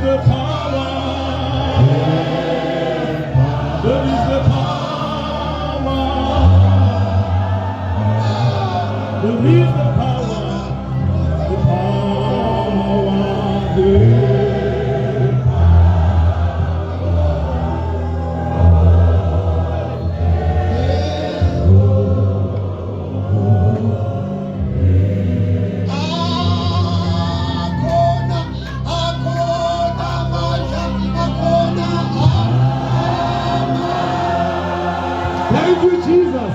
the power. There is the power. There is the power. The power. Thank you, Jesus.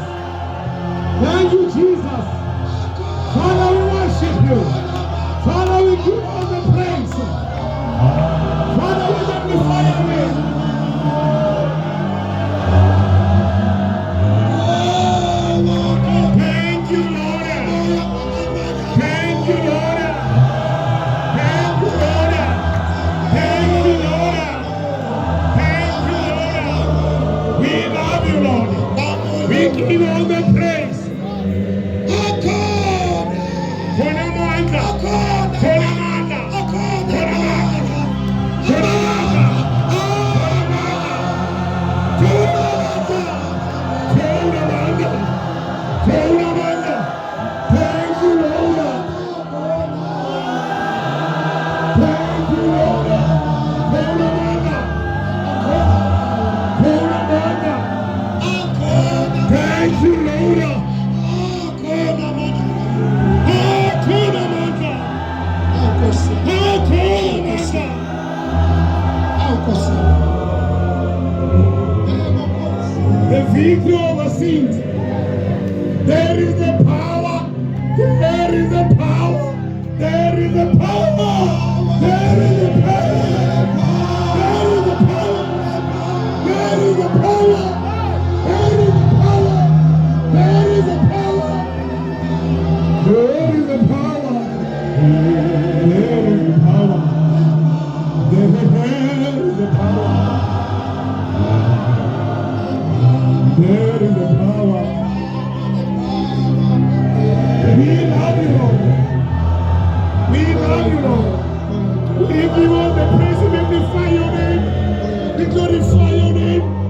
Thank you, Jesus. Father, we worship you. Father, we give all the praise. Father, we magnify your name. Thank you, Lord. Thank you, Lord. Thank you, Lord. Thank you, Lord. Thank you, Lord. We love you, Lord. We give you all the praise. Akhona, Akhona, thank you, Lord. Thank you, Lord. Thank you, Lord. The victory over sins. There is the power. There is the power. There is the power. There is the power. There is the power. There is the power. There is the power. There is the power. There is the power. There is the power. There is the power. There is the power. We love you, Lord. We love you, Lord. We give you all the praise and magnify your name. We glorify your name.